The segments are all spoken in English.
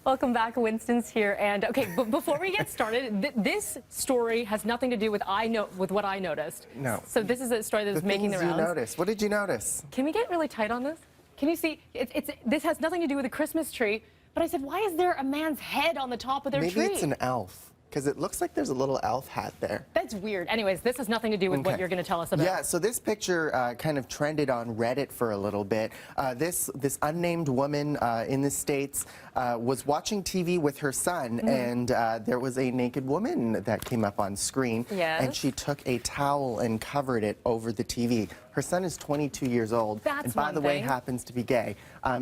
Welcome back. Winston's here. And okay, but before we get started, this story has nothing to do with what I noticed. No. So this is a story that's making the rounds. You noticed. What did you notice? Can we get really tight on this? Can you see? This has nothing to do with a Christmas tree. But I said, why is there a man's head on the top of their tree? Maybe it's an elf. Because it looks like there's a little elf hat there. That's weird. Anyways, this has nothing to do with what you're going to tell us about. Yeah, so this picture kind of trended on Reddit for a little bit. This unnamed woman in the States was watching TV with her son, and there was a naked woman that came up on screen. Yes. And she took a towel and covered it over the TV. Her son is 22 years old, That's and by the way, happens to be gay.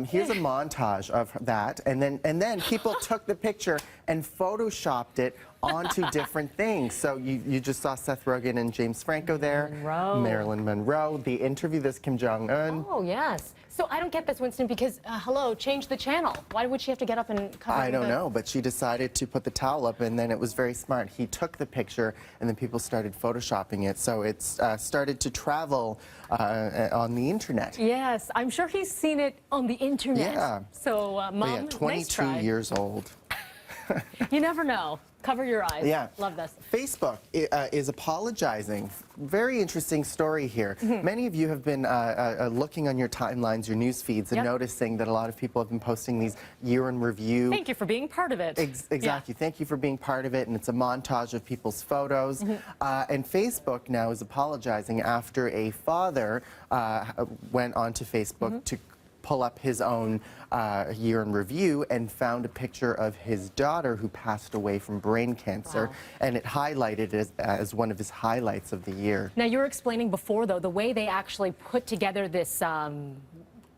Here's a montage of that, and then people took the picture and photoshopped it onto different things. So you just saw Seth Rogen and James Franco there, Marilyn Monroe, the interview, this Kim Jong-un. Oh, yes. So I don't get this, Winston, because, hello, change the channel. Why would she have to get up and cover it? I don't know, but she decided to put the towel up, and then it was very smart. He took the picture, and then people started photoshopping it. So it's started to travel on the internet. Yes, I'm sure he's seen it on the internet. Yeah. So, Mom, yeah, 22 years old. You never know. Cover your eyes. Yeah. Love this. Facebook is apologizing. Very interesting story here. Many of you have been looking on your timelines, your news feeds, and noticing that a lot of people have been posting these year in review. Thank you for being part of it. Exactly. Yeah. Thank you for being part of it. And it's a montage of people's photos. And Facebook now is apologizing after a father went onto Facebook to pull up his own year in review and found a picture of his daughter who passed away from brain cancer, and it highlighted it as one of his highlights of the year. Now, you were explaining before, though, the way they actually put together this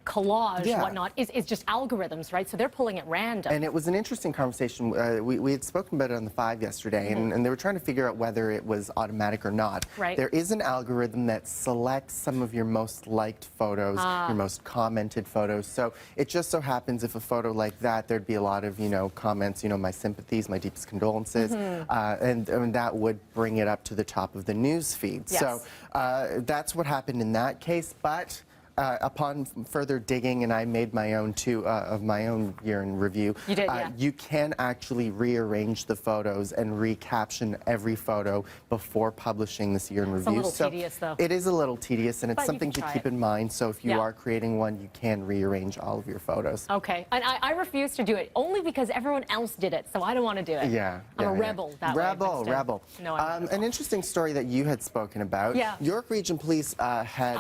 collage, whatnot, is just algorithms, right? So they're pulling at random. And it was an interesting conversation. We had spoken about it on the 5 yesterday, and they were trying to figure out whether it was automatic or not. Right. There is an algorithm that selects some of your most liked photos, your most commented photos. So it just so happens if a photo like that, there'd be a lot of, comments, my sympathies, my deepest condolences, and that would bring it up to the top of the news feed. Yes. So that's what happened in that case, but upon further digging, and I made my own too, of my own year in review. You did, yeah. You can actually rearrange the photos and recaption every photo before publishing this year in review. It's a little tedious, though. It is a little tedious, and it's something to keep in mind. So if you are creating one, you can rearrange all of your photos. Okay, and I refuse to do it, only because everyone else did it, so I don't want to do it. Yeah. I'm a rebel that way. Rebel. No, I'm an interesting story that you had spoken about. Yeah. York Region Police had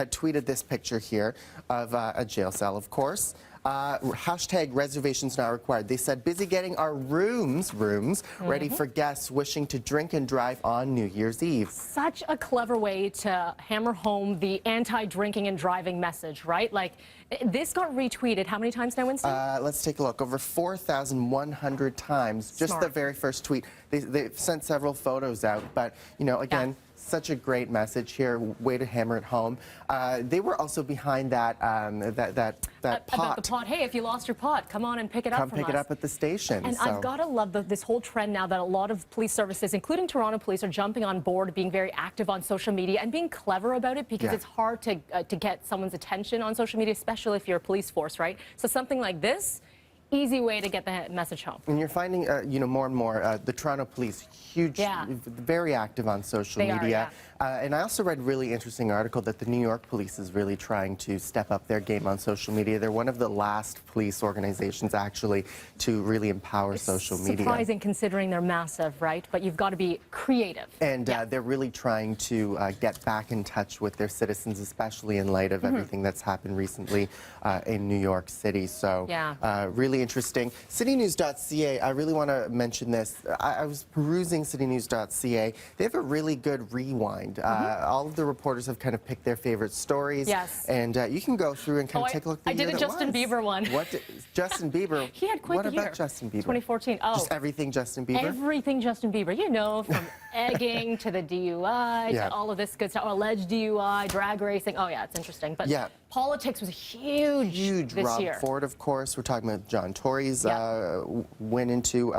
tweeted this picture here of a jail cell, of course. Hashtag reservations not required. They said, busy getting our rooms ready for guests wishing to drink and drive on New Year's Eve. Such a clever way to hammer home the anti-drinking and driving message, right? Like, this got retweeted how many times now, Winston? Let's take a look. Over 4,100 times. Just the very first tweet. They've sent several photos out, but, again, such a great message here, way to hammer it home. They were also behind that pot. About the pot. Hey, if you lost your pot, come on and pick it up from us. Come pick it up at the station. And I've got to love this whole trend now that a lot of police services, including Toronto Police, are jumping on board, being very active on social media and being clever about it, because it's hard to get someone's attention on social media, especially if you're a police force, right? So something like this, easy way to get the message home. And you're finding, more and more, the Toronto Police, huge, very active on social media. And I also read a really interesting article that the New York Police is really trying to step up their game on social media. They're one of the last police organizations, actually, to really empower social media. Surprising considering they're massive, right? But you've got to be creative. And they're really trying to get back in touch with their citizens, especially in light of everything that's happened recently in New York City. So really interesting. Citynews.ca, I really want to mention this. I was perusing citynews.ca. They have a really good rewind. All of the reporters have kind of picked their favorite stories. Yes. And you can go through and kind of take a look at the year I did a Justin Bieber one. What Justin Bieber? He had quite the year. What about Justin Bieber? 2014. Oh. Just everything Justin Bieber? Everything Justin Bieber. From egging to the DUI to all of this good stuff. Alleged DUI, drag racing. Oh, yeah, it's interesting. But Politics was huge this Rob year. Ford, of course. We're talking about John Tory's went into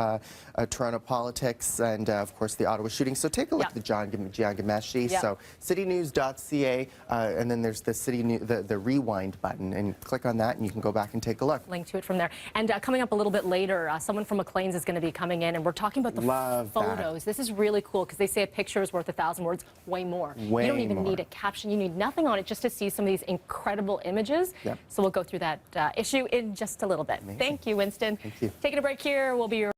Toronto politics, and of course the Ottawa shooting. So take a look at the John Ghimeshi. So citynews.ca, and then there's the the rewind button, and click on that, and you can go back and take a look. Link to it from there. And coming up a little bit later, someone from Maclean's is going to be coming in, and we're talking about the photos. This is really cool because they say a picture is worth 1,000 words. Way more. You don't even need a caption. You need nothing on it just to see some of these incredible images. So we'll go through that issue in just a little bit. Amazing. Thank you, Winston. Thank you. Taking a break here. We'll be